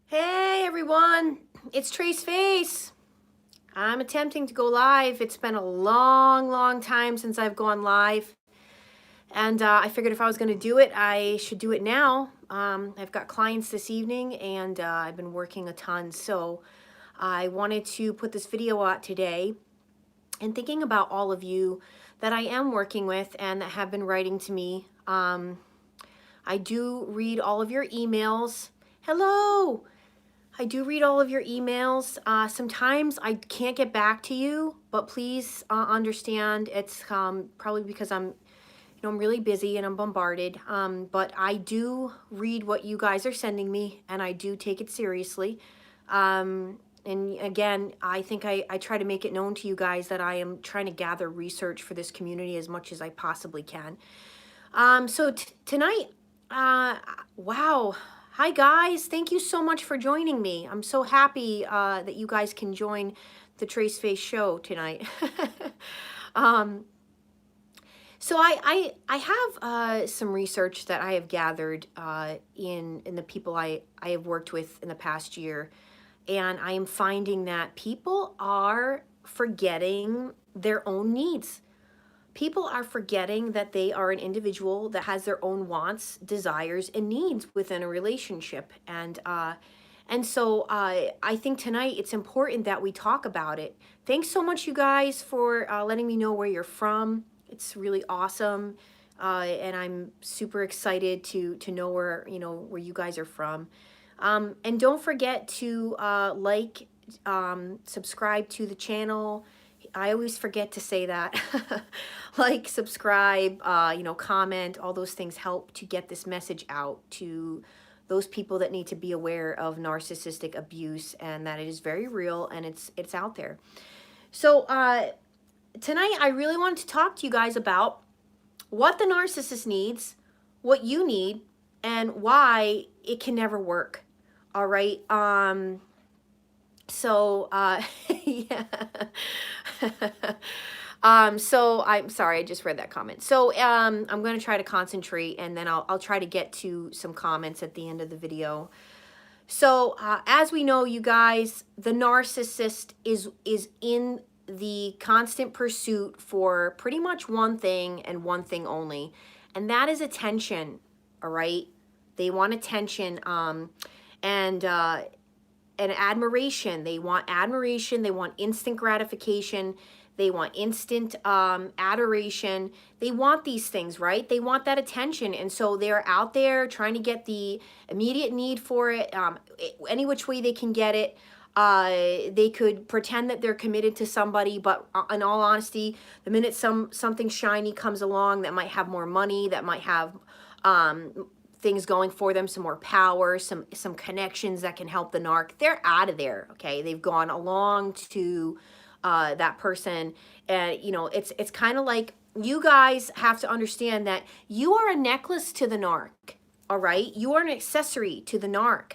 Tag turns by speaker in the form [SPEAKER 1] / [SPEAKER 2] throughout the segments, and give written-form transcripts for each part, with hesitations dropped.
[SPEAKER 1] Hey everyone, it's Trace Face. I'm attempting to go live. It's been a long time since I've gone live. And I figured if I was going to do it, I should do it now. I've got clients this evening and I've been working a ton. So I wanted to put this video out today and thinking about all of you that I am working with and that have been writing to me. I do read all of your emails. Hello! I do read all of your emails. Sometimes I can't get back to you, but please understand it's probably because I'm really busy and I'm bombarded. But I do read what you guys are sending me, and I do take it seriously. And again, I think I try to make it known to you guys that I am trying to gather research for this community as much as I possibly can. So tonight, wow. Hi guys, thank you so much for joining me. I'm so happy that you guys can join the Trace Face show tonight. um, so I have some research that I have gathered in the people I have worked with in the past year, and I am finding that people are forgetting their own needs. People are forgetting that they are an individual that has their own wants, desires, and needs within a relationship. And so I think tonight it's important that we talk about it. Thanks so much, you guys, for letting me know where you're from. It's really awesome. And I'm super excited to know where you guys are from. And don't forget to subscribe to the channel. I always forget to say that. Like, subscribe, comment, all those things help to get this message out to those people that need to be aware of narcissistic abuse and that it is very real and it's out there. So tonight I really wanted to talk to you guys about what the narcissist needs, what you need, and why it can never work. All right. So yeah. So I'm sorry, I just read that comment. So I'm going to try to concentrate, and then I'll try to get to some comments at the end of the video. So as we know, you guys, the narcissist is in the constant pursuit for pretty much one thing and one thing only, and that is attention. All right, they want attention, and admiration. They want admiration. They want instant gratification. They want instant adoration. They want these things, right? They want that attention. And so they're out there trying to get the immediate need for it, any which way they can get it. They could pretend that they're committed to somebody, but in all honesty, the minute something shiny comes along that might have more money, that might have things going for them, some more power, some connections that can help the narc, they're out of there. Okay, they've gone along to that person, and it's kind of like, you guys have to understand that you are a necklace to the narc. All right, you are an accessory to the narc,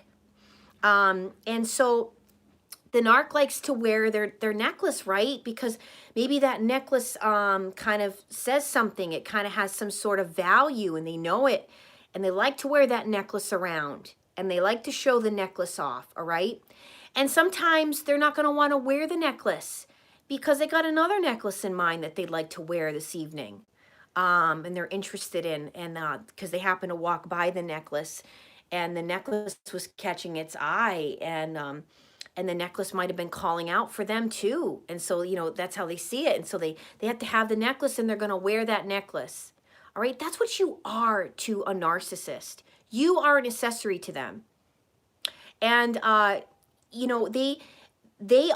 [SPEAKER 1] and so the narc likes to wear their necklace, right? Because maybe that necklace kind of says something. It kind of has some sort of value, and they know it. And they like to wear that necklace around, and they like to show the necklace off, all right? And sometimes they're not going to want to wear the necklace because they got another necklace in mind that they'd like to wear this evening. And they're interested in, and because they happen to walk by the necklace, and the necklace was catching its eye, and the necklace might have been calling out for them too. And so, that's how they see it. And so they have to have the necklace, and they're going to wear that necklace. All right, that's what you are to a narcissist. You are an accessory to them. And they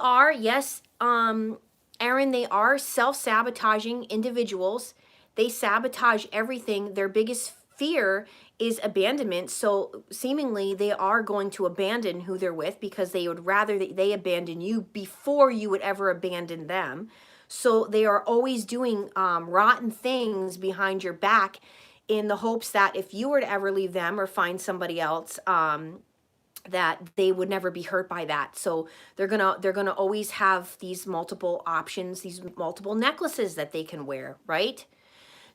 [SPEAKER 1] are, yes, Aaron, they are self-sabotaging individuals. They sabotage everything. Their biggest fear is abandonment. So seemingly they are going to abandon who they're with because they would rather that they abandon you before you would ever abandon them. So they are always doing rotten things behind your back in the hopes that if you were to ever leave them or find somebody else, that they would never be hurt by that. So they're gonna always have these multiple options, these multiple necklaces that they can wear, right?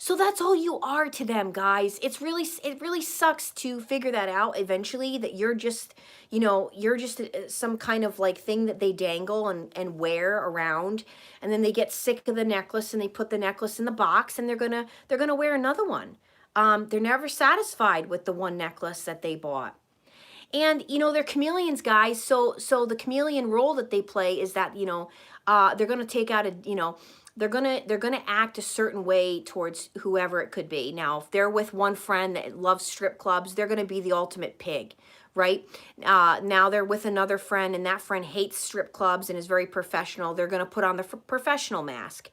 [SPEAKER 1] So that's all you are to them, guys. It really sucks to figure that out eventually, that you're just, you're just some kind of like thing that they dangle and wear around, and then they get sick of the necklace and they put the necklace in the box, and they're gonna wear another one. They're never satisfied with the one necklace that they bought. And they're chameleons, guys. So the chameleon role that they play is that they're gonna take out a they're gonna act a certain way towards whoever it could be. Now, if they're with one friend that loves strip clubs, they're gonna be the ultimate pig, right? Now they're with another friend, and that friend hates strip clubs and is very professional. They're gonna put on the professional mask.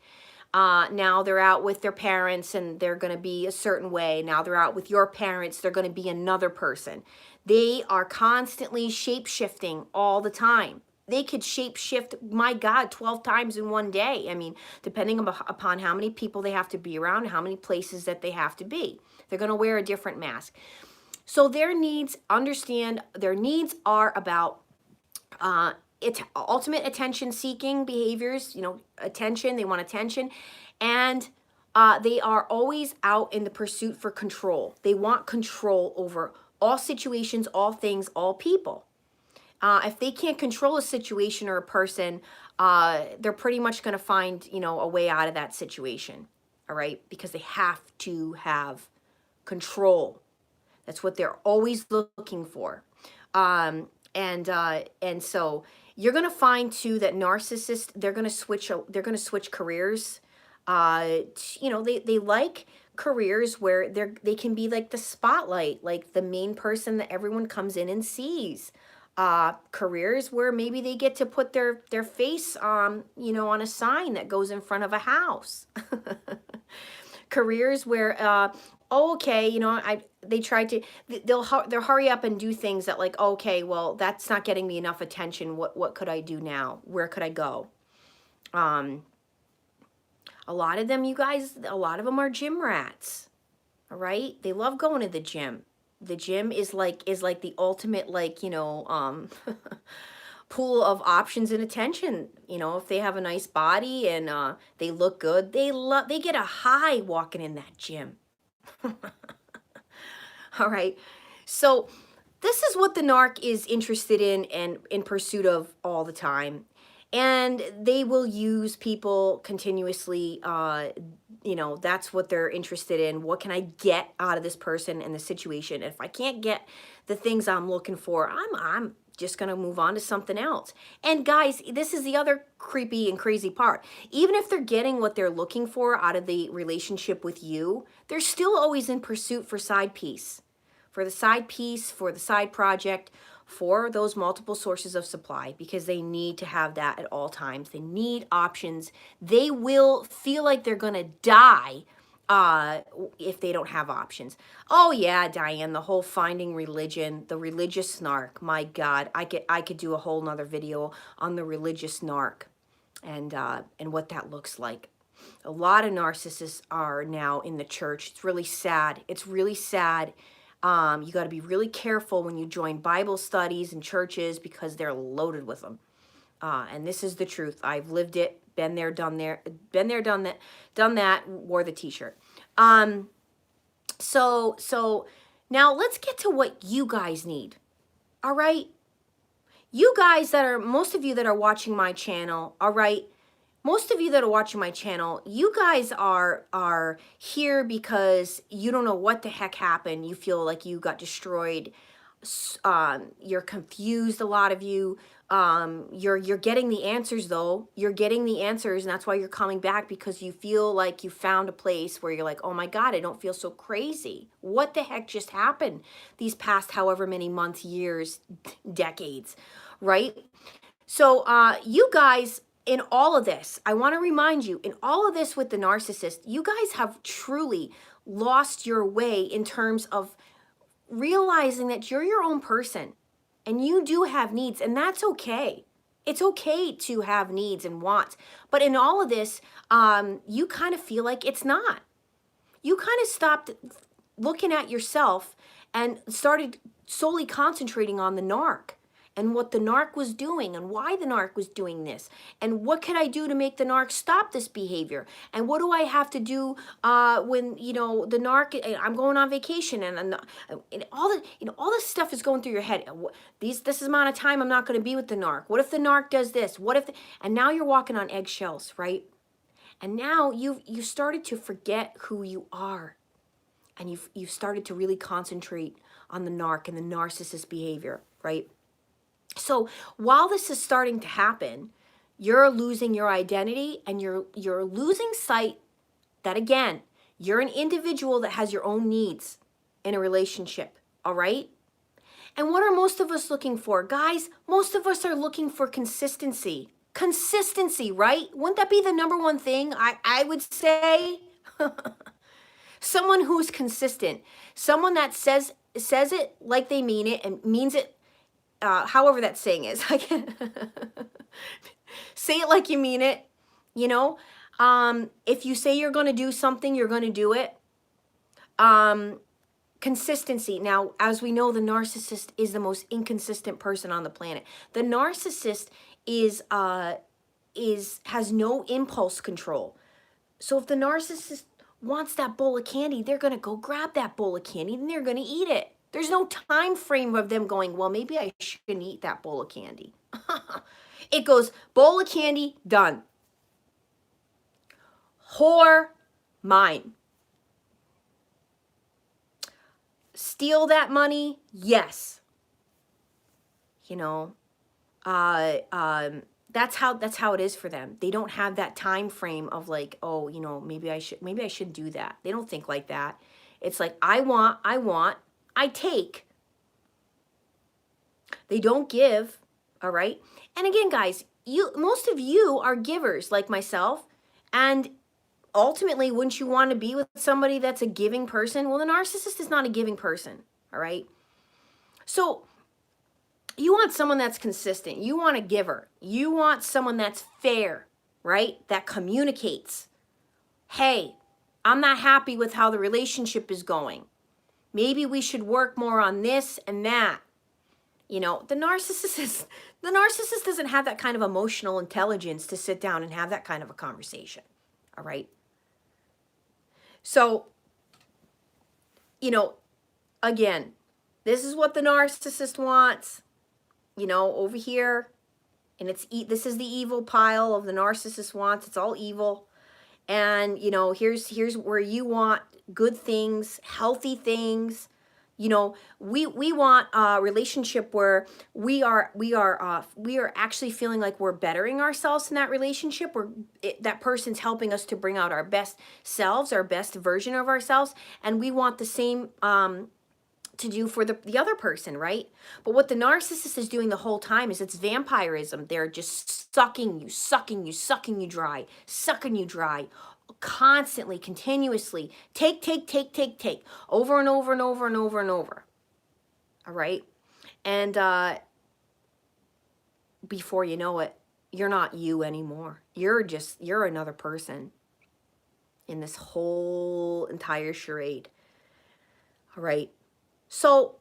[SPEAKER 1] Now they're out with their parents and they're going to be a certain way. Now they're out with your parents, they're going to be another person. They are constantly shape-shifting all the time. They could shape-shift, my God, 12 times in one day. I mean, depending upon how many people they have to be around, how many places that they have to be. They're going to wear a different mask. So their needs, understand, their needs are about ultimate attention seeking behaviors, attention, they want attention, and they are always out in the pursuit for control. They want control over all situations, all things, all people. If they can't control a situation or a person, they're pretty much going to find, a way out of that situation. All right, because they have to have control. That's what they're always looking for. And so you're going to find too that narcissists, they're going to switch careers. They like careers where they can be like the spotlight, like the main person that everyone comes in and sees. Careers where maybe they get to put their face on a sign that goes in front of a house. Careers where they try to, they'll hurry up and do things that like, okay, well, that's not getting me enough attention. What could I do now? Where could I go? A lot of them, you guys, a lot of them are gym rats. All right, they love going to the gym. The gym is like the ultimate pool of options and attention. If they have a nice body and they look good, they get a high walking in that gym. All right, so this is what the narc is interested in and in pursuit of all the time, and they will use people continuously. That's what they're interested in. What can I get out of this person and the situation? If I can't get the things I'm looking for, I'm just going to move on to something else. And guys, this is the other creepy and crazy part. Even if they're getting what they're looking for out of the relationship with you, they're still always in pursuit for side piece, for the side project, for those multiple sources of supply, because they need to have that at all times. They need options. They will feel like they're going to die if they don't have options. Oh yeah, Diane, the whole finding religion, the religious narc. My God, I could do a whole nother video on the religious narc and what that looks like. A lot of narcissists are now in the church. It's really sad. It's really sad. You got to be really careful when you join Bible studies and churches, because they're loaded with them. And this is the truth. I've lived it, been there, done that, wore the t-shirt. So now let's get to what you guys need. All right. You guys most of you that are watching my channel, all right. Most of you that are watching my channel, you guys are here because you don't know what the heck happened. You feel like you got destroyed. You're confused, a lot of you. You're getting the answers though. You're getting the answers, and that's why you're coming back, because you feel like you found a place where you're like, oh my God, I don't feel so crazy. What the heck just happened these past however many months, years, decades, right? So you guys, in all of this, I want to remind you, in all of this with the narcissist, you guys have truly lost your way in terms of realizing that you're your own person and you do have needs, and that's okay. It's okay to have needs and wants. But in all of this, you kind of feel like it's not. You kind of stopped looking at yourself and started solely concentrating on the narc and what the narc was doing and why the narc was doing this and what could I do to make the narc stop this behavior and what do I have to do when the narc I'm going on vacation and all the all this stuff is going through your head. This amount of time I'm not going to be with the narc. What if the narc does this? What if and now you're walking on eggshells, right? And now you started to forget who you are. And you've started to really concentrate on the narc and the narcissist behavior, right? So while this is starting to happen, you're losing your identity and you're losing sight that, again, you're an individual that has your own needs in a relationship, all right? And what are most of us looking for? Guys, most of us are looking for consistency. Consistency, right? Wouldn't that be the number one thing I would say? Someone who's consistent, someone that says it like they mean it and means it, however that saying is. I can't say it like you mean it. If you say you're going to do something, you're going to do it. Consistency. Now, as we know, the narcissist is the most inconsistent person on the planet. The narcissist has no impulse control. So if the narcissist wants that bowl of candy, they're going to go grab that bowl of candy and they're going to eat it. There's no time frame of them going, well, maybe I shouldn't eat that bowl of candy. It goes, bowl of candy, done. Whore, mine. Steal that money? Yes. That's how it is for them. They don't have that time frame of like, oh, maybe I should do that. They don't think like that. It's like, I want, I take. They don't give, all right? And again, guys, most of you are givers like myself, and ultimately, wouldn't you want to be with somebody that's a giving person? Well, the narcissist is not a giving person, all right? So you want someone that's consistent. You want a giver. You want someone that's fair, right? That communicates. Hey, I'm not happy with how the relationship is going. Maybe we should work more on this and that. The narcissist doesn't have that kind of emotional intelligence to sit down and have that kind of a conversation, all right? So, again, this is what the narcissist wants. Over here, and this is the evil pile of the narcissist wants. It's all evil. And, here's where you want good things, healthy things. We want a relationship where we are actually feeling like we're bettering ourselves in that relationship, where that person's helping us to bring out our best selves, our best version of ourselves. And we want the same, to do for the other person, right? But what the narcissist is doing the whole time is it's vampirism. They're just sucking you dry, constantly, continuously. Take, over and over and over and over and over. All right? And before you know it, you're not you anymore. You're another person in this whole entire charade. All right? So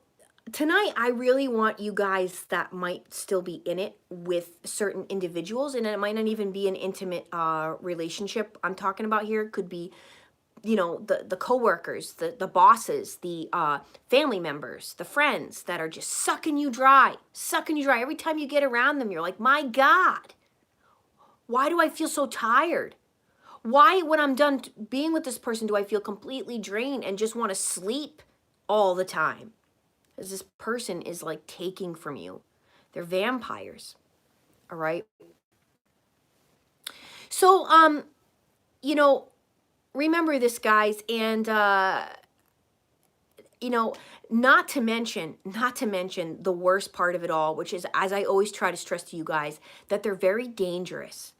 [SPEAKER 1] tonight, I really want you guys that might still be in it with certain individuals, and it might not even be an intimate relationship I'm talking about here. It could be, the coworkers, the bosses, the family members, the friends that are just sucking you dry. Every time you get around them, you're like, my God, why do I feel so tired? Why, when I'm done being with this person, do I feel completely drained and just want to sleep all the time? Because this person is like taking from you. They're vampires. All right. So, remember this, guys. And, not to mention the worst part of it all, which is, as I always try to stress to you guys, that they're very dangerous.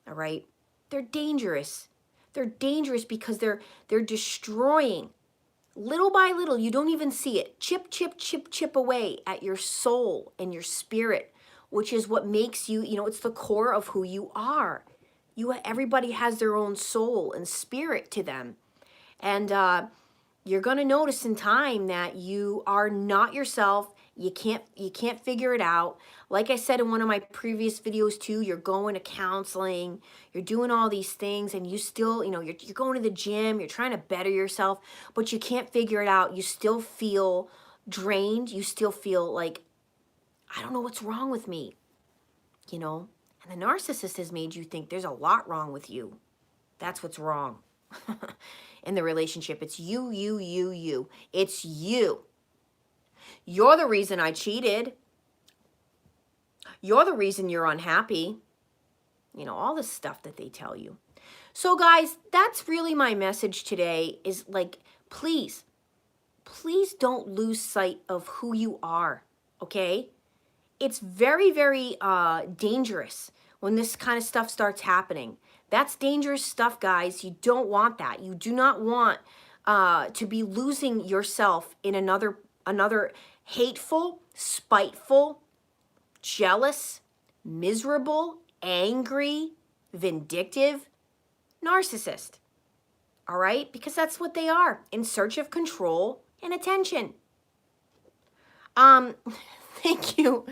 [SPEAKER 1] All right. They're dangerous. They're dangerous because they're destroying. Little by little, you don't even see it. Chip away at your soul and your spirit, which is what makes you, it's the core of who you are. Everybody has their own soul and spirit to them. And you're going to notice in time that you are not yourself You can't figure it out. Like I said in one of my previous videos too, you're going to counseling, you're doing all these things, and you still, you're going to the gym, you're trying to better yourself, but you can't figure it out. You still feel drained. You still feel like, I don't know what's wrong with me, you know? And the narcissist has made you think there's a lot wrong with you. That's what's wrong in the relationship. It's you, you, you, you. It's you. You're the reason I cheated. You're the reason you're unhappy. All the stuff that they tell you. So guys, that's really my message today is like, please don't lose sight of who you are, okay? It's very, very dangerous when this kind of stuff starts happening. That's dangerous stuff, guys. You don't want that. You do not want to be losing yourself in another hateful, spiteful, jealous, miserable, angry, vindictive narcissist. All right? Because that's what they are, in search of control and attention. Thank you.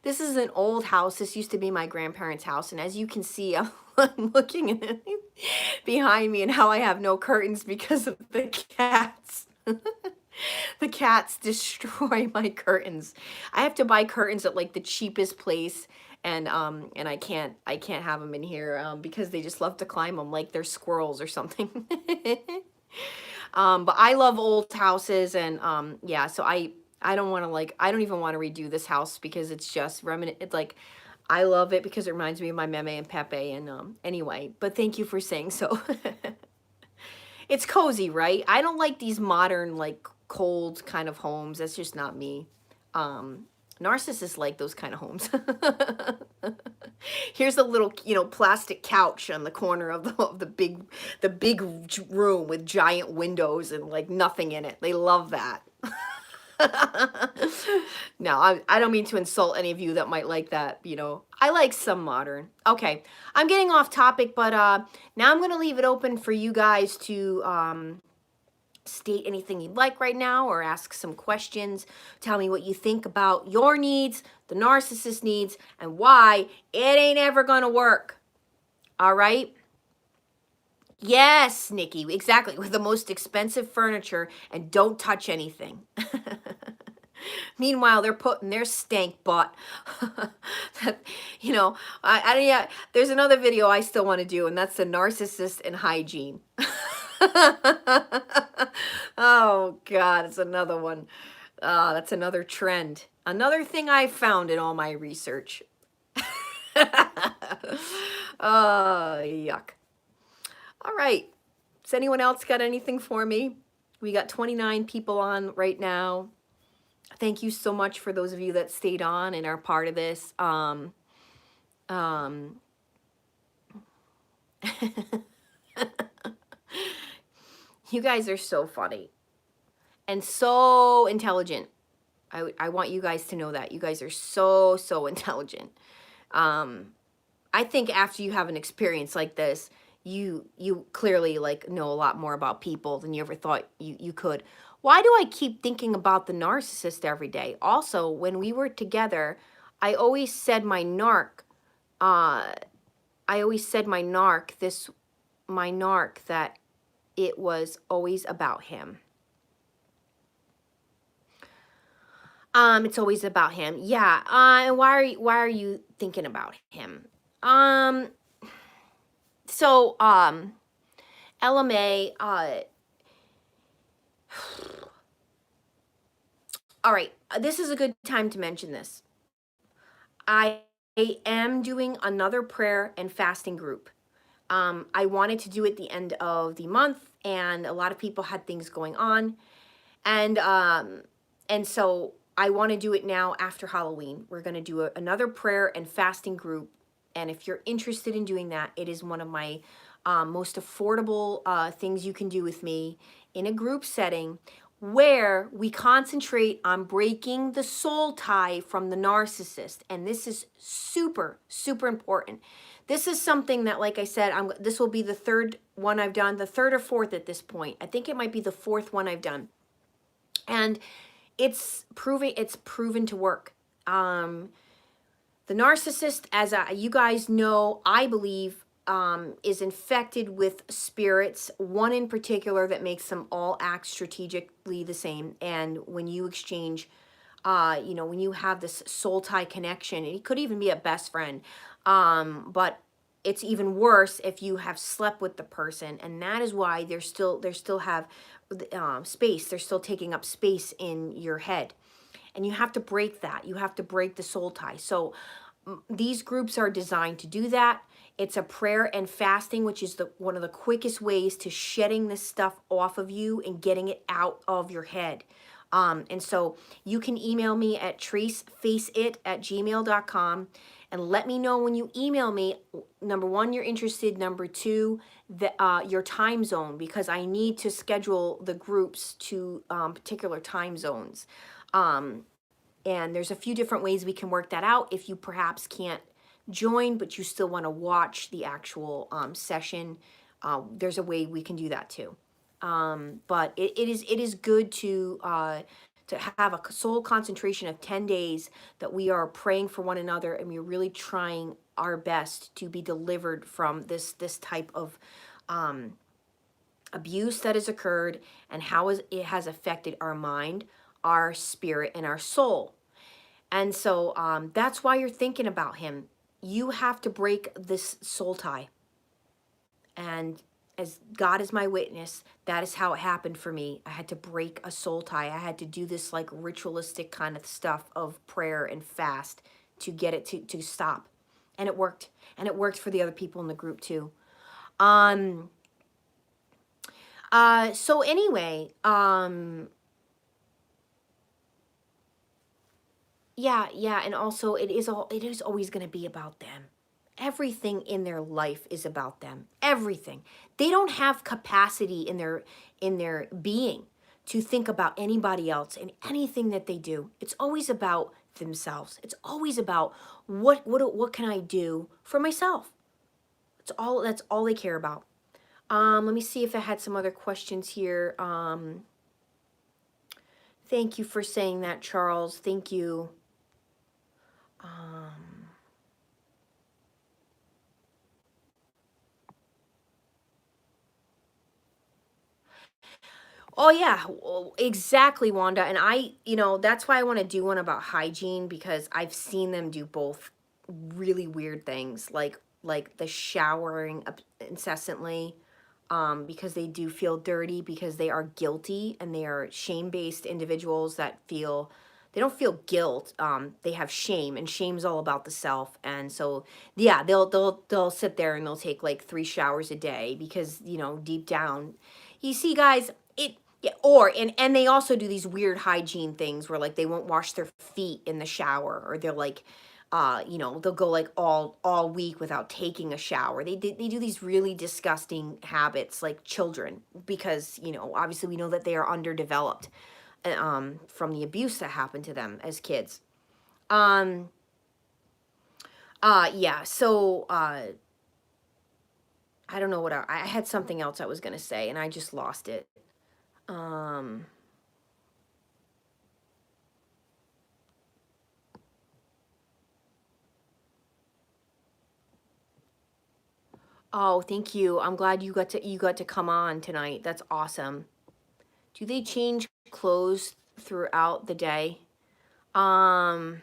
[SPEAKER 1] This is an old house. This used to be my grandparents' house. And as you can see, I'm looking at it behind me and how I have no curtains because of the cats. The cats destroy my curtains. I have to buy curtains at like the cheapest place, and I can't have them in here because they just love to climb them like they're squirrels or something. But I love old houses, and yeah, so I don't want to I don't even want to redo this house because it's just remnant. It's like, I love it because it reminds me of my Meme and Pepe, and anyway, but thank you for saying so. It's cozy, right? I don't like these modern, like, cold kind of homes. That's just not me. Narcissists like those kind of homes. Here's a little, plastic couch on the corner of the big room with giant windows and like nothing in it. They love that. No, I don't mean to insult any of you that might like that, I like some modern. Okay, I'm getting off topic, but now I'm going to leave it open for you guys to state anything you'd like right now or ask some questions. Tell me what you think about your needs, the narcissist needs, and why it ain't ever going to work. All right? Yes, Nikki, exactly. With the most expensive furniture and don't touch anything. Meanwhile, they're putting their stank butt. Yeah, there's another video I still want to do, and that's the narcissist and hygiene. Oh, God, it's another one. That's another trend. Another thing I found in all my research. Oh, yuck. All right. Has anyone else got anything for me? We got 29 people on right now. Thank you so much for those of you that stayed on and are part of this. You guys are so funny and so intelligent. I want you guys to know that. You guys are so, so intelligent. I think after you have an experience like this, you clearly know a lot more about people than you ever thought you could. Why do I keep thinking about the narcissist every day? Also, when we were together, I always said my narc, that it was always about him. It's always about him. Yeah. And why are you thinking about him? So, LMA, all right, this is a good time to mention this. I am doing another prayer and fasting group. I wanted to do it the end of the month, and a lot of people had things going on, and so I want to do it now after Halloween. We're going to do another prayer and fasting group, and if you're interested in doing that, it is one of my most affordable things you can do with me in a group setting, where we concentrate on breaking the soul tie from the narcissist. And this is super, super important. This is something that, like I said, this will be the third one I've done, the third or fourth at this point. I think it might be the fourth one I've done. And it's proven to work. The narcissist, as you guys know, I believe, is infected with spirits, one in particular that makes them all act strategically the same. And when you exchange, when you have this soul tie connection, and it could even be a best friend, but it's even worse if you have slept with the person, and that is why they still have space. They're still taking up space in your head. And you have to break that. You have to break the soul tie. So these groups are designed to do that. It's a prayer and fasting, which is one of the quickest ways to shedding this stuff off of you and getting it out of your head. And so you can email me at tracefaceit@gmail.com and let me know when you email me, number one, you're interested, number two, your time zone, because I need to schedule the groups to particular time zones. And there's a few different ways we can work that out. If you perhaps can't join, but you still want to watch the actual session, there's a way we can do that too. But it is good to have a soul concentration of 10 days that we are praying for one another, and we're really trying our best to be delivered from this type of abuse that has occurred, and how it has affected our mind, our spirit, and our soul. And so that's why you're thinking about him. You have to break this soul tie. And as God is my witness, that is how it happened for me. I had to break a soul tie. I had to do this like ritualistic kind of stuff of prayer and fast to get it to stop. And it worked. And it worked for the other people in the group too. So anyway, yeah, and also it is always going to be about them. Everything in their life is about them. Everything. They don't have capacity in their being to think about anybody else and anything that they do. It's always about themselves. It's always about what can I do for myself? That's all they care about. Let me see if I had some other questions here. Thank you for saying that, Charles. Thank you. Oh yeah, exactly, Wanda. And that's why I want to do one about hygiene, because I've seen them do both really weird things, like the showering incessantly, because they do feel dirty, because they are guilty, and they are shame-based individuals that they don't feel guilt. They have shame, and shame's all about the self. And so, yeah, they'll sit there and they'll take like 3 showers a day, because deep down, you see, guys, and they also do these weird hygiene things where like they won't wash their feet in the shower, or they're like, they'll go like all week without taking a shower. They do these really disgusting habits like children, because obviously we know that they are underdeveloped from the abuse that happened to them as kids. Yeah, so I don't know what I had something else I was gonna say and I just lost it. Oh, thank you. I'm glad you got to come on tonight. That's awesome. Do they change clothes throughout the day? Well,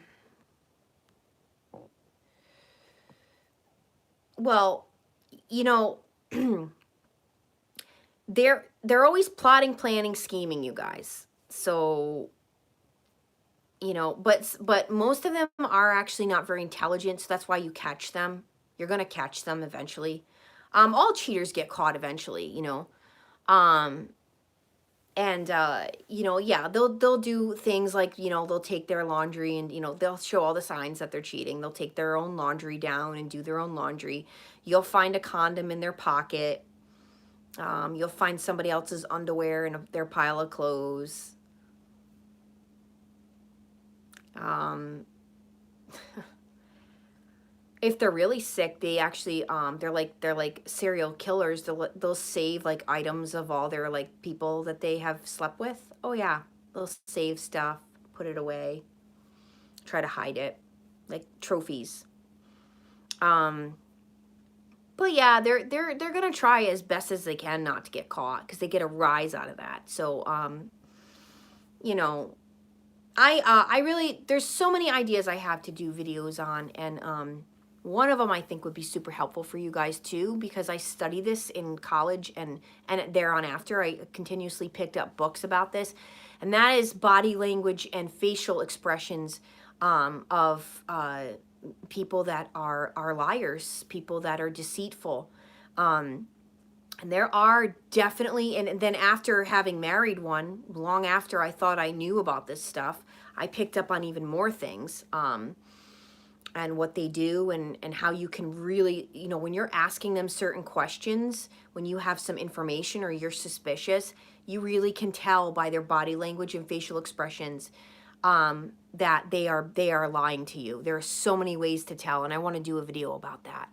[SPEAKER 1] they're always plotting, planning, scheming, you guys. So, but most of them are actually not very intelligent, so that's why you catch them. You're going to catch them eventually. All cheaters get caught eventually, and yeah, they'll do things like, they'll take their laundry and they'll show all the signs that they're cheating. They'll take their own laundry down and do their own laundry. You'll find a condom in their pocket. You'll find somebody else's underwear in their pile of clothes. If they're really sick, they actually they're like serial killers. They'll save like items of all their like people that they have slept with. Oh yeah. They'll save stuff, put it away, try to hide it, like trophies. But yeah, they're gonna try as best as they can not to get caught because they get a rise out of that. So you know, I really, there's so many ideas I have to do videos on, and one of them I think would be super helpful for you guys too, because I study this in college, and there on after I continuously picked up books about this, and that is body language and facial expressions of people that are liars, people that are deceitful. And there are definitely, and then after having married one, long after I thought I knew about this stuff, I picked up on even more things, and what they do, and how you can really, when you're asking them certain questions, when you have some information or you're suspicious, you really can tell by their body language and facial expressions that they are lying to you. There are so many ways to tell, and I want to do a video about that.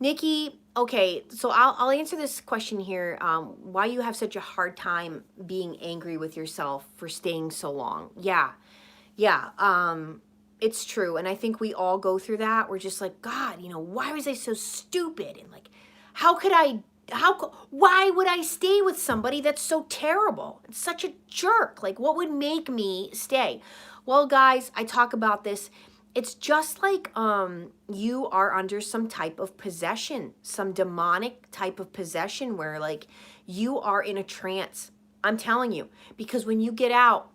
[SPEAKER 1] Nikki, okay, so I'll answer this question here. Why you have such a hard time being angry with yourself for staying so long? Yeah, it's true, and I think we all go through that. We're just like, God, why was I so stupid? And like, why would I stay with somebody that's so terrible? It's such a jerk. Like, what would make me stay? Well, guys, I talk about this. It's just like you are under some type of possession, some demonic type of possession where like you are in a trance. I'm telling you, because when you get out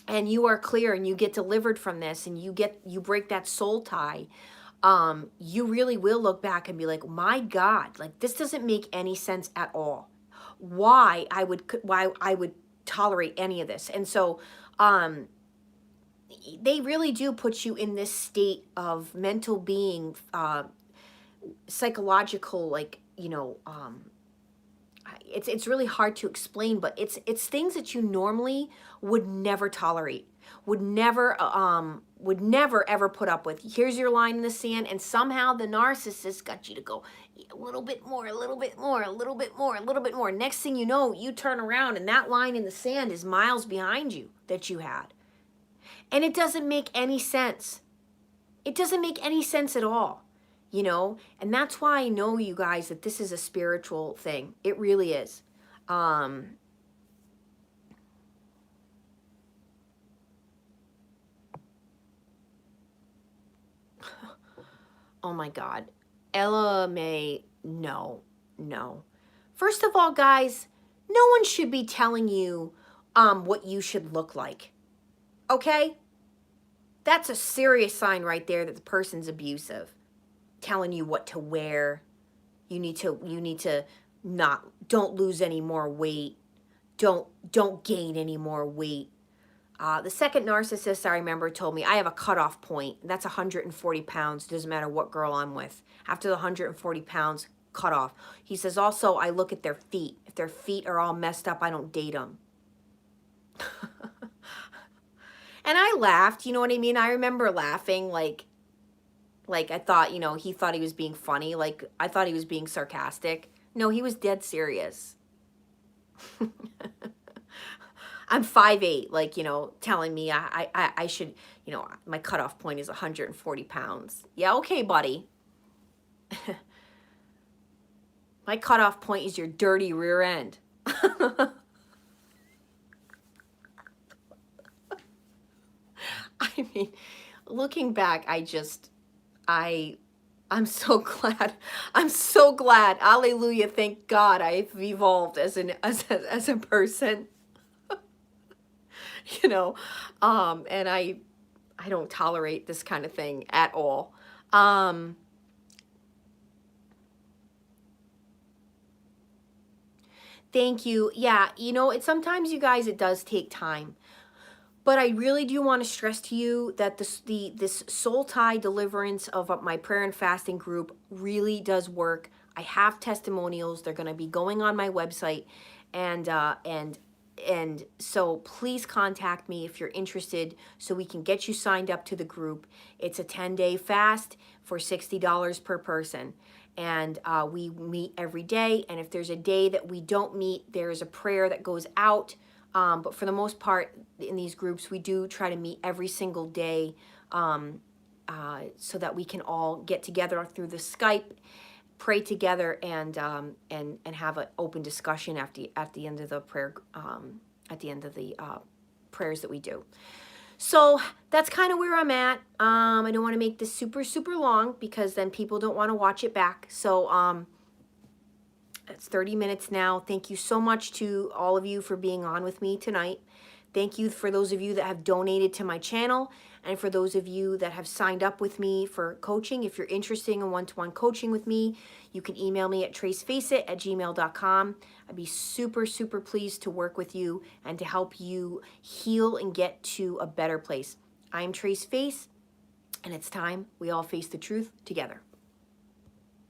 [SPEAKER 1] and you are clear and you get delivered from this and you break that soul tie, you really will look back and be like, my God, like this doesn't make any sense at all. Why I would tolerate any of this. And so they really do put you in this state of mental being, psychological, like, it's really hard to explain, but it's things that you normally would never tolerate, would never ever put up with. Here's your line in the sand, and somehow the narcissist got you to go a little bit more, a little bit more, a little bit more, a little bit more. Next thing you know, you turn around and that line in the sand is miles behind you that you had. And it doesn't make any sense. It doesn't make any sense at all, And that's why I know, you guys, that this is a spiritual thing. It really is. Oh my God. Ella May, no. First of all, guys, no one should be telling you what you should look like. Okay? That's a serious sign right there that the person's abusive. Telling you what to wear. You need to don't lose any more weight. Don't gain any more weight. The second narcissist I remember told me I have a cutoff point. That's 140 pounds. Doesn't matter what girl I'm with. After the 140 pounds, cut off. He says also I look at their feet. If their feet are all messed up, I don't date them. And I laughed, you know what I mean? I remember laughing, like I thought, he thought he was being funny. Like, I thought he was being sarcastic. No, he was dead serious. I'm 5'8", like, telling me I should, my cutoff point is 140 pounds. Yeah, okay, buddy. My cutoff point is your dirty rear end. I mean, looking back, I'm so glad. I'm so glad. Hallelujah. Thank God I've evolved as a person. And I don't tolerate this kind of thing at all. Thank you. Yeah, sometimes, you guys, it does take time. But I really do want to stress to you that this soul tie deliverance of my prayer and fasting group really does work. I have testimonials. They're going to be going on my website, and so please contact me if you're interested, so we can get you signed up to the group. It's a 10-day fast for $60 per person. and we meet every day. And if there's a day that we don't meet, there's a prayer that goes out. But for the most part, in these groups, we do try to meet every single day, so that we can all get together through the Skype, pray together, and have an open discussion at the end of the prayer, at the end of the prayers that we do. So that's kind of where I'm at. I don't want to make this super, super long because then people don't want to watch it back. So it's 30 minutes now. Thank you so much to all of you for being on with me tonight. Thank you for those of you that have donated to my channel, and for those of you that have signed up with me for coaching. If you're interested in one-to-one coaching with me, you can email me at tracefaceit@gmail.com. I'd be super, super pleased to work with you and to help you heal and get to a better place. I'm Trace Face, and it's time we all face the truth together.